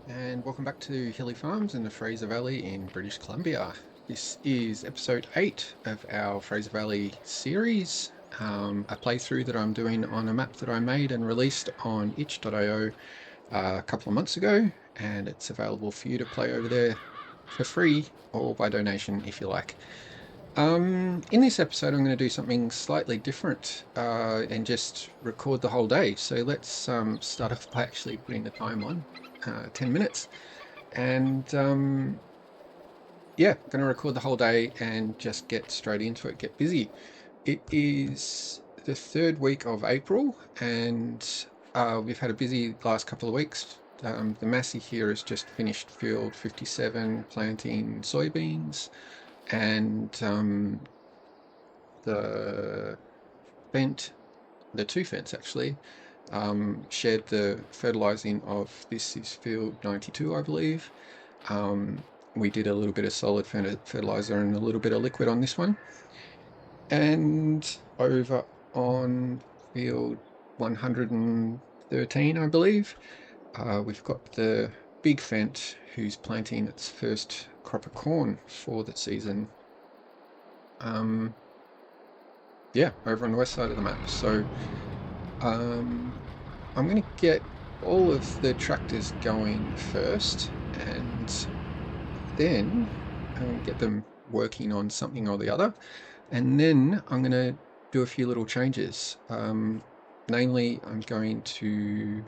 And welcome back to Hilly Farms in the Fraser Valley in British Columbia. This is episode 8 of our Fraser Valley series, a playthrough that I'm doing on a map that I made and released on itch.io a couple of months ago, and it's available for you to play over there for free or by donation if you like. In this episode, I'm going to do something slightly different and just record the whole day. So let's start off by actually putting the time on, 10 minutes. And yeah, going to record the whole day and just get straight into it, get busy. It is the third week of April, and we've had a busy last couple of weeks. The Massey here has just finished field 57 planting soybeans, and the two Fents actually, shared the fertilizing of, this is field 92, I believe. We did a little bit of solid fertilizer and a little bit of liquid on this one. And over on field 113, I believe, we've got the big Fent who's planting its first crop of corn for the season. Yeah, over on the west side of the map. So I'm going to get all of the tractors going first, and then get them working on something or the other, and then I'm going to do a few little changes. Namely, I'm going to,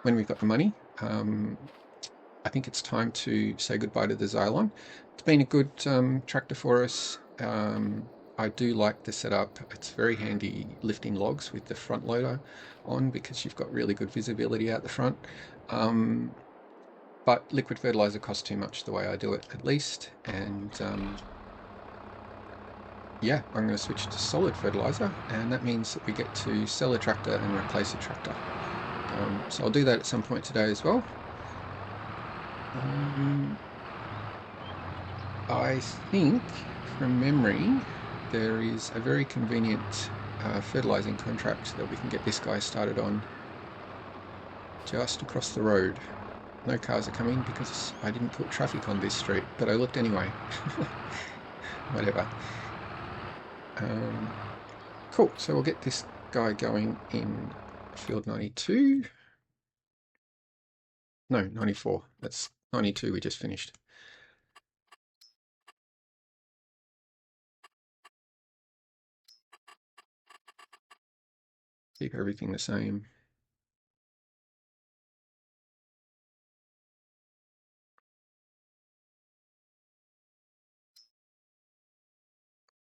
when we've got the money, I think it's time to say goodbye to the Xylon. It's been a good tractor for us. I do like the setup. It's very handy lifting logs with the front loader on, because you've got really good visibility out the front. But liquid fertilizer costs too much the way I do it, at least. And yeah, I'm going to switch to solid fertilizer, and that means that we get to sell a tractor and replace a tractor. So I'll do that at some point today as well. I think, from memory, there is a very convenient fertilizing contract that we can get this guy started on just across the road. No cars are coming because I didn't put traffic on this street, but I looked anyway. Whatever. Cool, so we'll get this guy going in field 92. No, 94. That's 92 we just finished. Keep everything the same.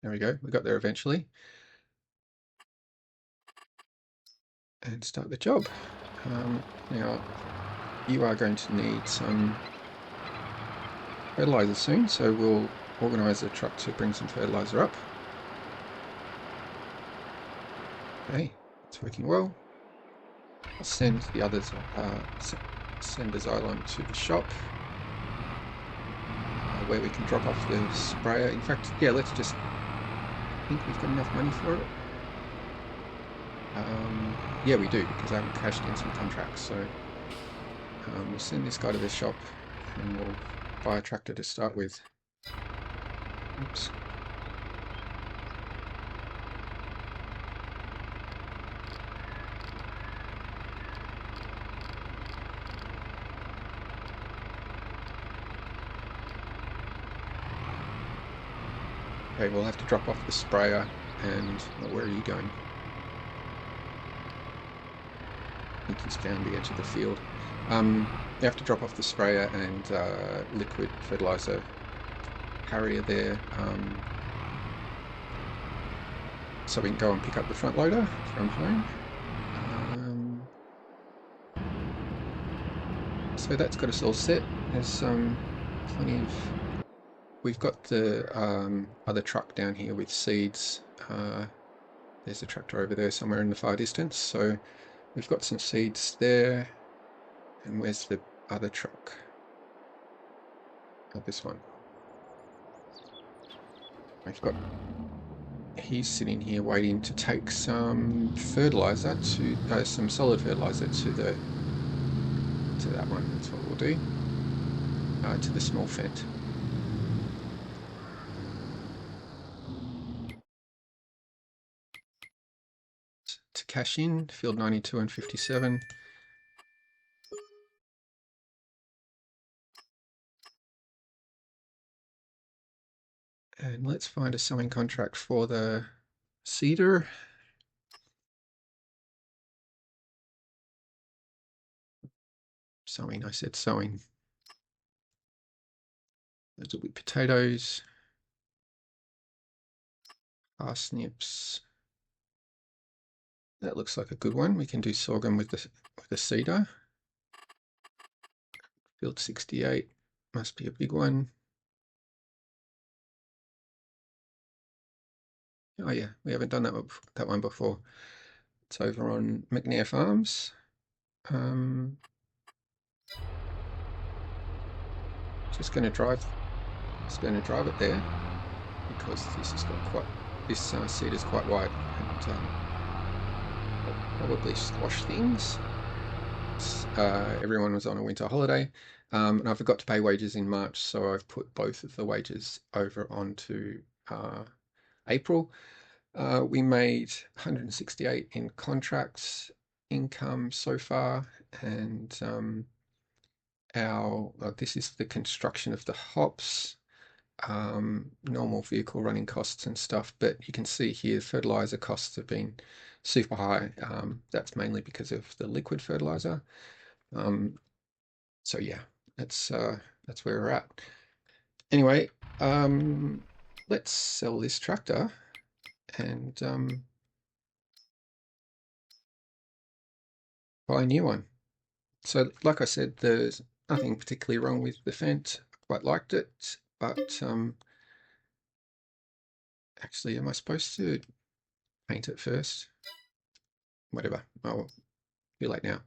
There we go, we got there eventually. And start the job. Now, you are going to need some fertilizer soon, so we'll organise a truck to bring some fertilizer up. Okay, it's working well. I'll send the others, send the Xylon to the shop, where we can drop off the sprayer. In fact, yeah, let's just, I think we've got enough money for it. Yeah, we do, because I haven't cashed in some contracts. So we'll send this guy to the shop, and we'll buy a tractor to start with. Oops. Okay, we'll have to drop off the sprayer, and where are you going? I think he's down the edge of the field. You have to drop off the sprayer and liquid fertilizer carrier there, so we can go and pick up the front loader from home. So that's got us all set. There's plenty of... We've got the other truck down here with seeds. There's a tractor over there somewhere in the far distance. So we've got some seeds there. And where's the other truck? Oh, this one. We've got he's sitting here waiting to take some fertilizer to some solid fertilizer to that one. That's what we'll do, to the small fent. To cash in field 92 and 57. And let's find a sowing contract for the cedar. Sowing, I said sowing. Those will be potatoes, parsnips. That looks like a good one. We can do sorghum with the cedar. Field 68 must be a big one. Oh yeah, we haven't done that one before. It's over on McNair Farms. Just going to drive it there because this has got this seed is quite wide, and I'll probably squash things. Everyone was on a winter holiday, and I forgot to pay wages in March, so I've put both of the wages over onto April. We made 168 in contracts income so far, and this is the construction of the hops, normal vehicle running costs and stuff, but you can see here fertilizer costs have been super high. That's mainly because of the liquid fertilizer. So yeah, that's where we're at. Anyway, let's sell this tractor and buy a new one. So like I said, there's nothing particularly wrong with the Fendt. I quite liked it, but actually, am I supposed to paint it first? Whatever. Oh, too late now.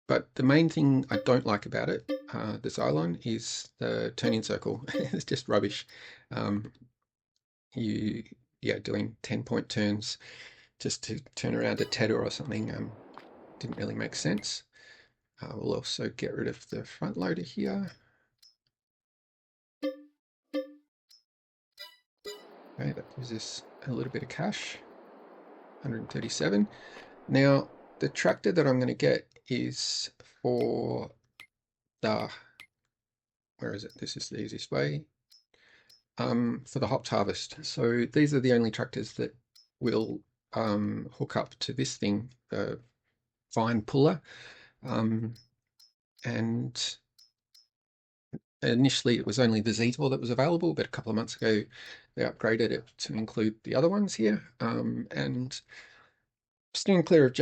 But the main thing I don't like about it, the Xylon, is the turning circle. It's just rubbish. Doing 10-point turns just to turn around a tether or something didn't really make sense. We'll also get rid of the front loader here. Okay, that gives us a little bit of cash, 137. Now, the tractor that I'm going to get is for the, where is it? This is the easiest way. For the hopped harvest. So these are the only tractors that will hook up to this thing, the vine puller. And initially it was only the Zetor that was available, but a couple of months ago they upgraded it to include the other ones here. And steering clear of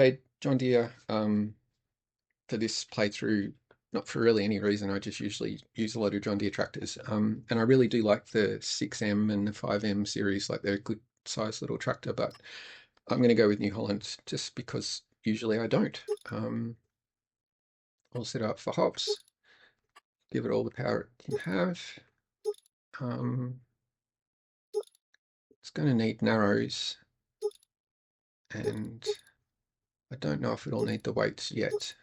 John Deere for this playthrough, not for really any reason. I just usually use a lot of John Deere tractors. And I really do like the 6M and the 5M series, like they're a good size little tractor, but I'm going to go with New Holland just because usually I don't. I'll set it up for hops, give it all the power it can have. It's going to need narrows, and I don't know if it'll need the weights yet.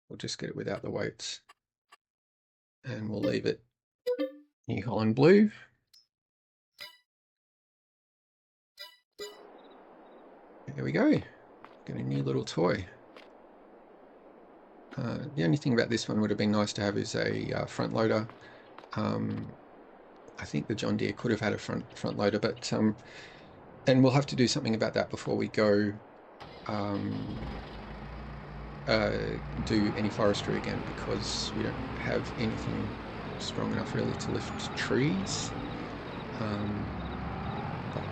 We'll just get it without the weights, and we'll leave it New Holland blue. There we go. Get a new little toy. The only thing about this one would have been nice to have is a front loader. I think the John Deere could have had a front loader, but and we'll have to do something about that before we go do any forestry again, because we don't have anything strong enough really to lift trees. But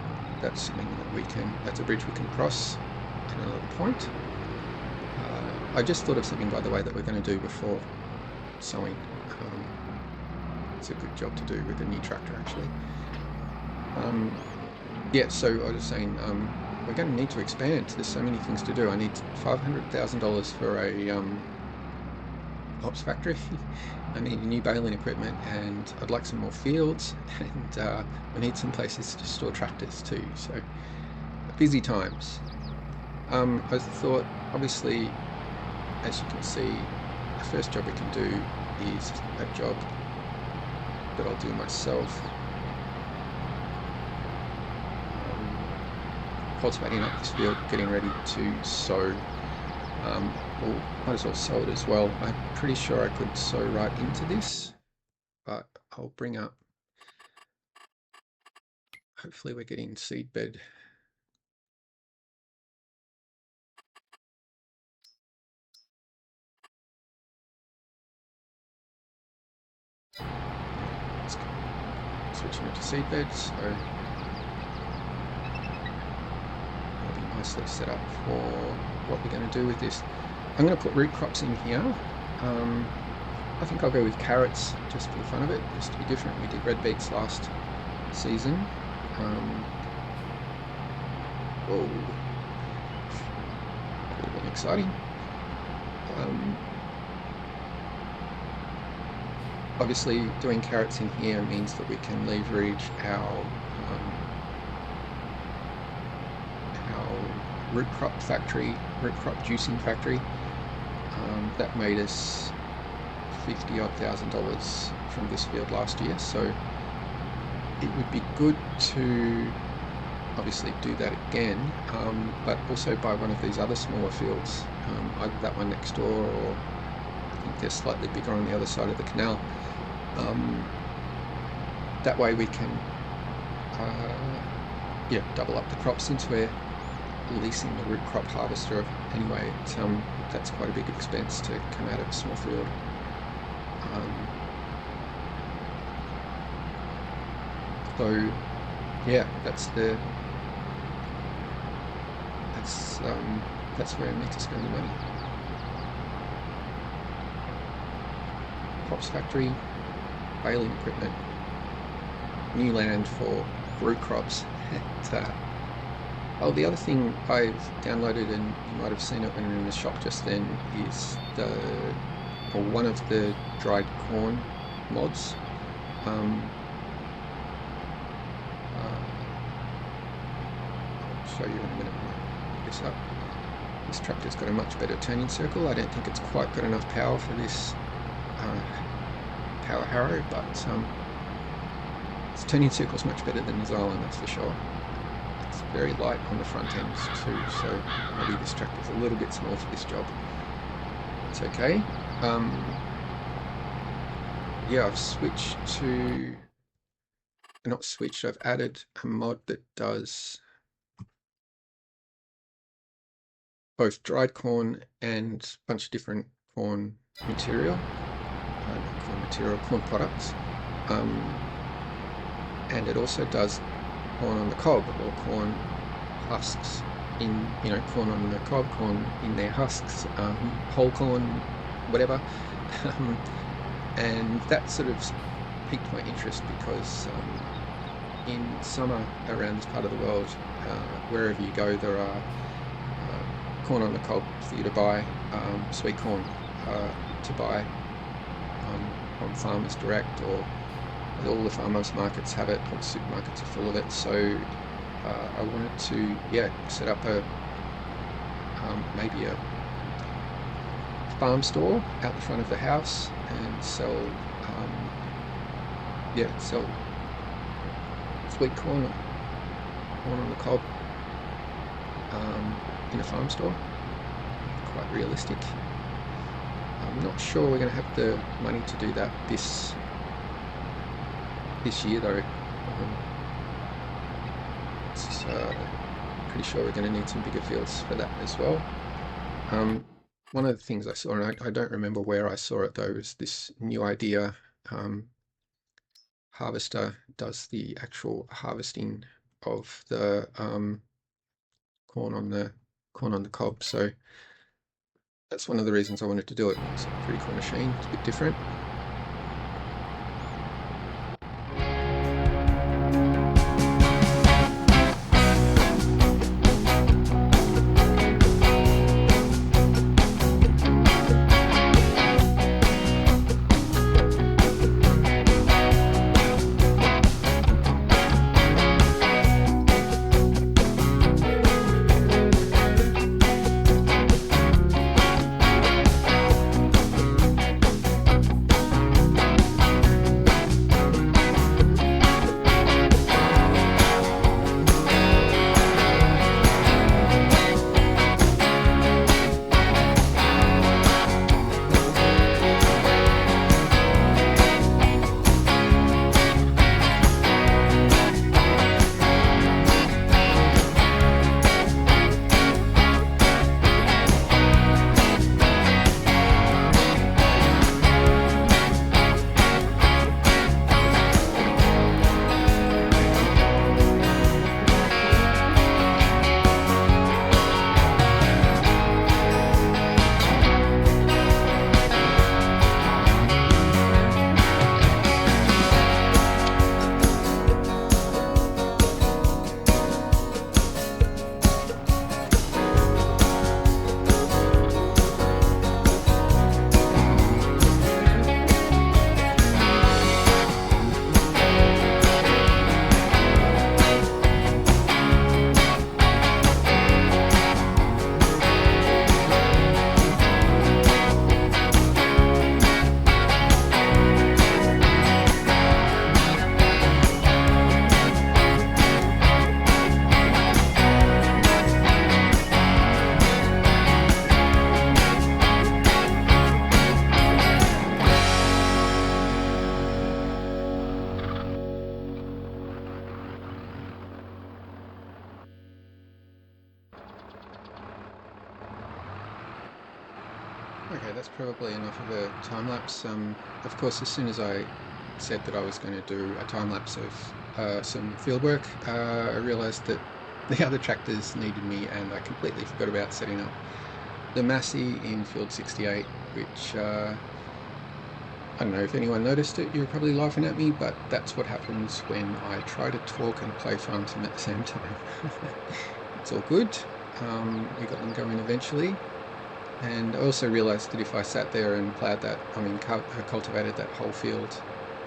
that's something that that's a bridge we can cross at another point. I just thought of something, by the way, that we're going to do before sowing. It's a good job to do with a new tractor, actually. Yeah, so I was saying, we're going to need to expand. There's so many things to do. I need $500,000 for a ops factory. I need new baling equipment, and I'd like some more fields, and I need some places to store tractors too. So busy times. I thought, obviously, as you can see, the first job we can do is a job that I'll do myself. Cultivating up this field, getting ready to sow. Well, might as well sow it as well. I'm pretty sure I could sow right into this, but I'll bring up, hopefully we're getting seed bed. Let's switching it to seed beds, so it'll be nicely set up for what we're going to do with this. I'm going to put root crops in here. I think I'll go with carrots just for the fun of it, just to be different. We did red beets last season. Whoa, that would have been exciting. Obviously, doing carrots in here means that we can leverage our root crop factory, root crop juicing factory. That made us $50,000 from this field last year, so it would be good to obviously do that again, but also buy one of these other smaller fields, either that one next door, or I think they're slightly bigger on the other side of the canal. That way we can double up the crops. Since we're leasing the root crop harvester anyway, that's quite a big expense to come out of a small field. So yeah, that's where I need to spend the money. Crops factory, baling equipment, new land for root crops. Oh, the other thing I've downloaded, and you might have seen it when we were in the shop just then, is one of the dried corn mods. I'll show you in a minute when I pick this up. This tractor's got a much better turning circle. I don't think it's quite got enough power for this power harrow, but its turning circle's much better than the Xylem, that's for sure. It's very light on the front ends too, so maybe this tractor's a little bit small for this job. It's okay. Yeah, I've added a mod that does both dried corn and a bunch of different corn material, corn products, and it also does corn on the cob, or corn husks in, corn on the cob, corn in their husks, whole corn, whatever. And that sort of piqued my interest because in summer around this part of the world, wherever you go, there are corn on the cob for you to buy, sweet corn to buy from farmers direct, or all the farmers markets have it, all the supermarkets are full of it. So I wanted to set up maybe a farm store out the front of the house and sell sweet corn on the cob in a farm store. Quite realistic. I'm not sure we're going to have the money to do that this year though. Pretty sure we're going to need some bigger fields for that as well. One of the things I saw, and I don't remember where I saw it though, is this new idea. Harvester does the actual harvesting of the corn on the cob. So that's one of the reasons I wanted to do it. It's a pretty cool machine. It's a bit different. Okay, that's probably enough of a time lapse. Of course, as soon as I said that I was going to do a time lapse of some field work, I realised that the other tractors needed me, and I completely forgot about setting up the Massey in field 68, which I don't know if anyone noticed it. You're probably laughing at me, but that's what happens when I try to talk and play Phantom at the same time. It's all good. We got them going eventually. And I also realised that if I sat there and ploughed that, cultivated that whole field,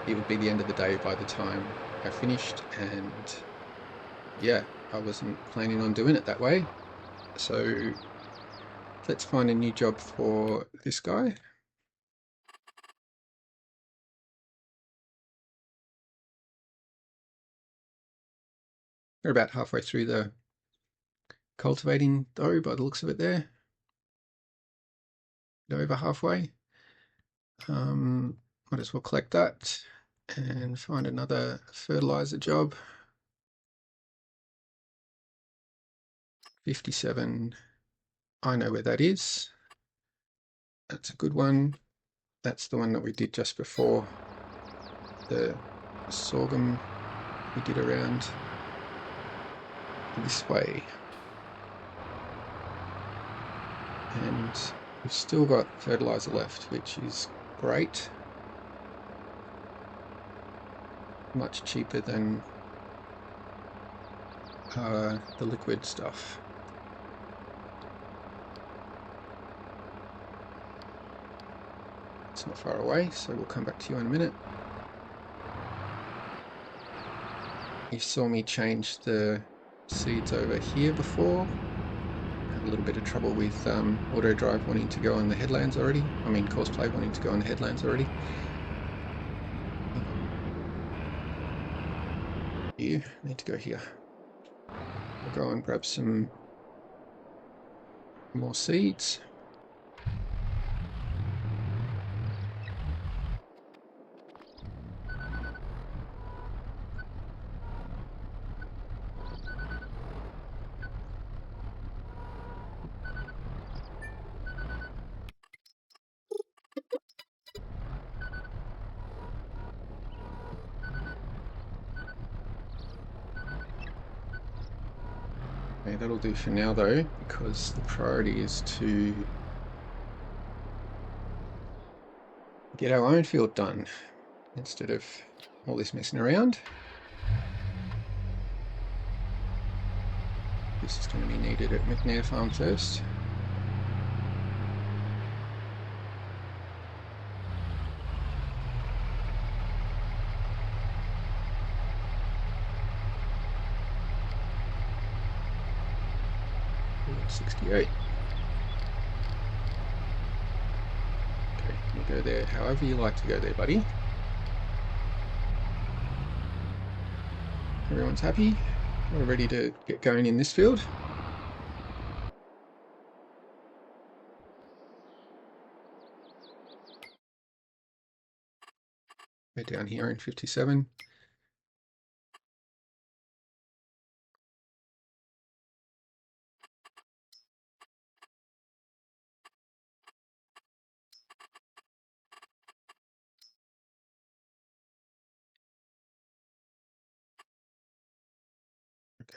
it would be the end of the day by the time I finished. And yeah, I wasn't planning on doing it that way. So let's find a new job for this guy. We're about halfway through the cultivating though, by the looks of it there. Over halfway. Might as well collect that and find another fertilizer job. 57. I know where that is. That's a good one. That's the one that we did just before the sorghum we did around this way. And we've still got fertilizer left, which is great. Much cheaper than the liquid stuff. It's not far away, so we'll come back to you in a minute. You saw me change the seeds over here before. Had a little bit of trouble with auto drive wanting to go on the headlands already. I mean, Courseplay wanting to go on the headlands already. You need to go here. We'll go and grab some more seeds. Okay, that'll do for now though, because the priority is to get our own field done instead of all this messing around. This is going to be needed at McNair Farm first. Ooh, 68. Okay, you go there however you like to go there, buddy. Everyone's happy? We're ready to get going in this field. We're down here in 57.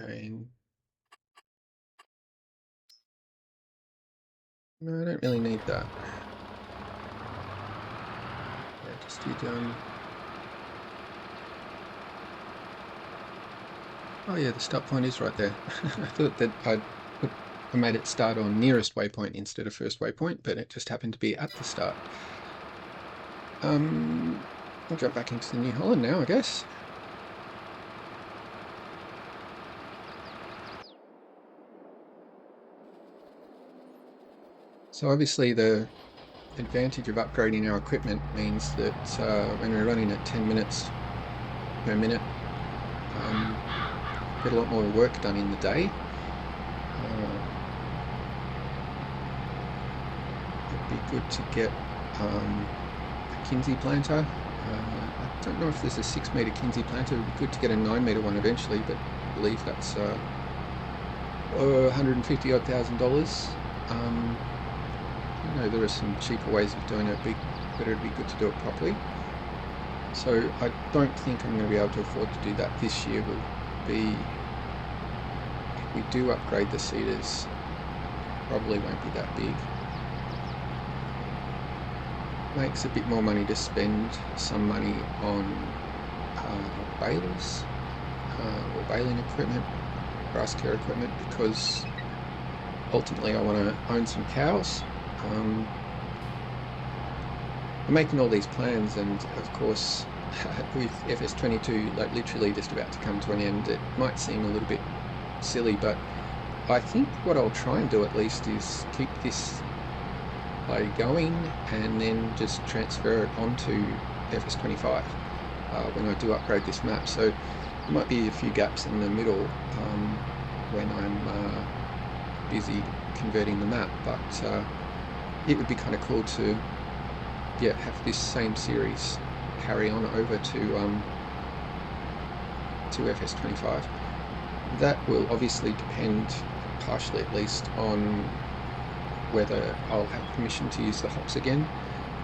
Okay. No, I don't really need that. Yeah, just do oh yeah, the start point is right there. I thought that I made it start on nearest waypoint instead of first waypoint, but it just happened to be at the start. I'll jump back into the New Holland now, I guess. So obviously the advantage of upgrading our equipment means that when we're running at 10 minutes per minute, get a lot more work done in the day. It'd be good to get a Kinsey planter. I don't know if there's a 6-metre Kinsey planter. It would be good to get a 9-metre one eventually, but I believe that's $150,000. there are some cheaper ways of doing it, but it'd be good to do it properly. So I don't think I'm going to be able to afford to do that this year. Will be, if we do upgrade the cedars, probably won't be that big. Makes a bit more money to spend some money on balers or baling equipment, grass care equipment, because ultimately I want to own some cows. I'm making all these plans, and of course with FS22 like literally just about to come to an end, it might seem a little bit silly, but I think what I'll try and do at least is keep this play going and then just transfer it onto FS25 when I do upgrade this map. So there might be a few gaps in the middle when I'm busy converting the map, but it would be kind of cool to have this same series carry on over to FS25. That will obviously depend, partially at least, on whether I'll have permission to use the hops again.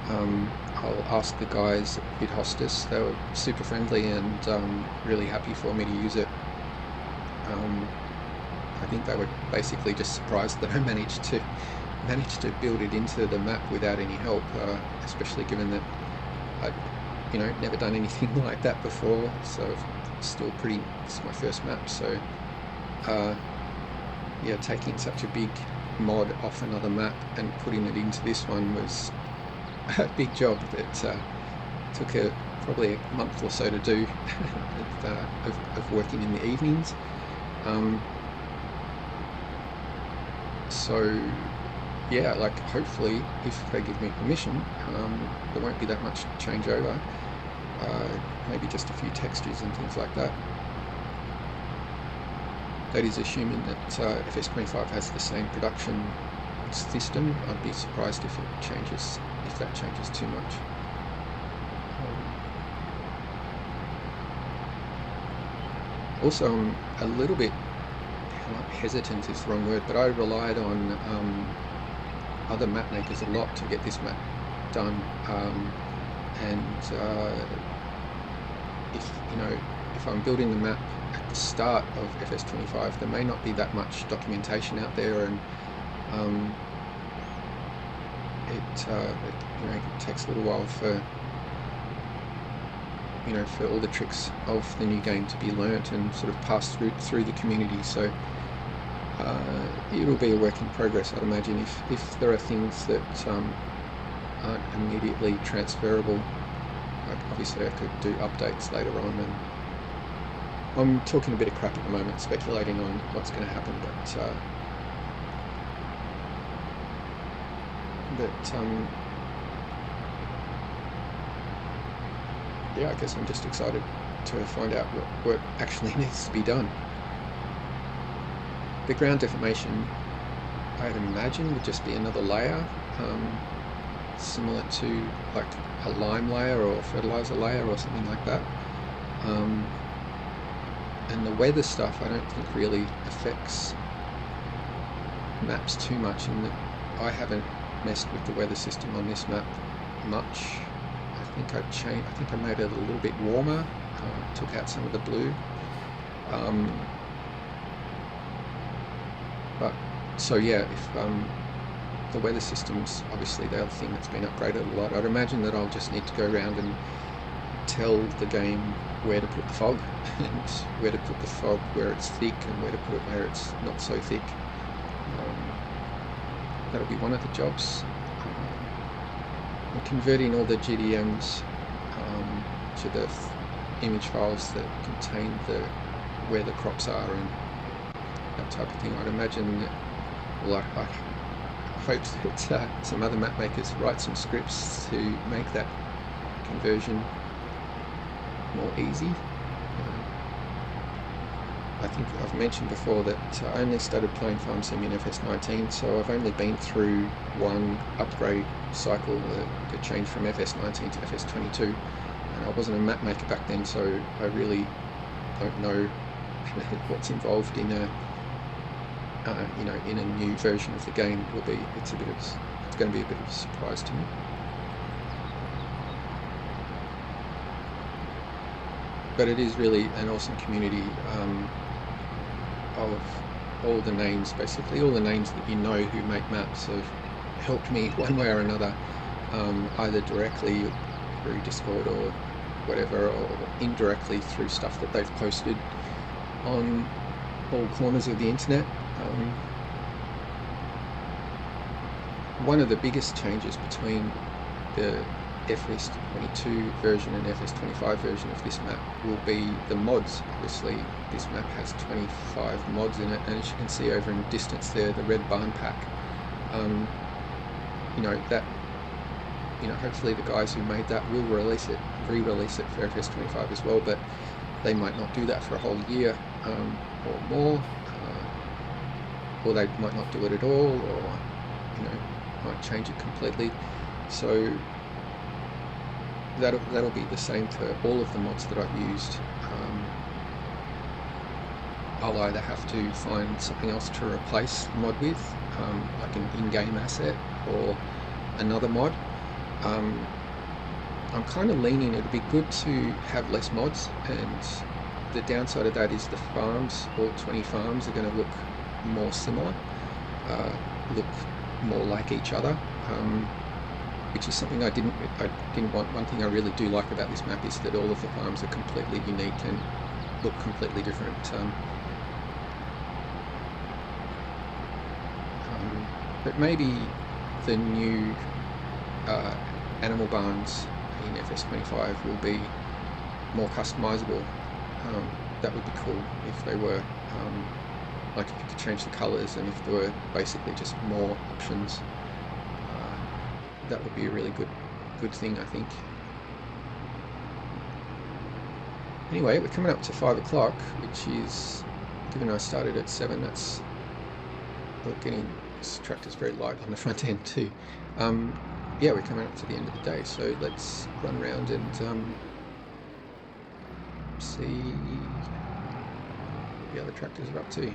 I'll ask the guys at Bid Hostess. They were super friendly and really happy for me to use it. I think they were basically just surprised that I managed to build it into the map without any help, especially given that I'd never done anything like that before. So it's my first map, so taking such a big mod off another map and putting it into this one was a big job that took probably a month or so to do of working in the evenings. Hopefully if they give me permission, there won't be that much changeover, maybe just a few textures and things like that. That is assuming that FS25 has the same production system. I'd be surprised if that changes too much. Also, I'm a little bit hesitant is the wrong word, but I relied on other map makers a lot to get this map done, if I'm building the map at the start of FS25, there may not be that much documentation out there, and it takes a little while for all the tricks of the new game to be learnt and sort of passed through the community. So it'll be a work in progress, I'd imagine. If there are things that aren't immediately transferable, obviously I could do updates later on, and I'm talking a bit of crap at the moment, speculating on what's going to happen, I guess I'm just excited to find out what actually needs to be done. The ground deformation, I'd imagine, would just be another layer, similar to like a lime layer or a fertilizer layer or something like that. And the weather stuff I don't think really affects maps too much, in that I haven't messed with the weather system on this map much. I think I made it a little bit warmer, took out some of the blue. If the weather system's obviously the other thing that's been upgraded a lot, I'd imagine that I'll just need to go around and tell the game where to put the fog, and where to put the fog where it's thick and where to put it where it's not so thick. That'll be one of the jobs. I'm converting all the GDMs to the image files that contain where the crops are and that type of thing. I'd imagine that, I hope that some other map makers write some scripts to make that conversion more easy. I think I've mentioned before that I only started playing Farm Sim in FS19, so I've only been through one upgrade cycle, the change from FS19 to FS22, and I wasn't a map maker back then, so I really don't know what's involved in a new version of the game. It's a bit of it's going to be a bit of a surprise to me. But it is really an awesome community of all the names, basically all the names that you know who make maps have helped me one way or another, either directly through Discord or whatever, or indirectly through stuff that they've posted on all corners of the internet. One of the biggest changes between the FS22 version and FS25 version of this map will be the mods. Obviously, this map has 25 mods in it, and as you can see over in the distance there, the red barn pack. Hopefully the guys who made that will re-release it for FS25 as well, but they might not do that for a whole year or more, or they might not do it at all, or might change it completely. So that'll be the same for all of the mods that I've used. I'll either have to find something else to replace the mod with, like an in-game asset or another mod. I'm kind of leaning, it'd be good to have less mods, and the downside of that is the farms, all 20 farms, are going to look more similar, look more like each other, which is something I didn't want. One thing I really do like about this map is that all of the farms are completely unique and look completely different. But maybe the new animal barns in FS25 will be more customizable. That would be cool if they were, like if you could change the colors and if there were basically just more options. That would be a really good thing, I think. Anyway, we're coming up to 5 o'clock, which is, given I started at 7, that's getting, this tractor's very light on the front end too. Yeah, we're coming up to the end of the day, so let's run around and see what the other tractors are up to.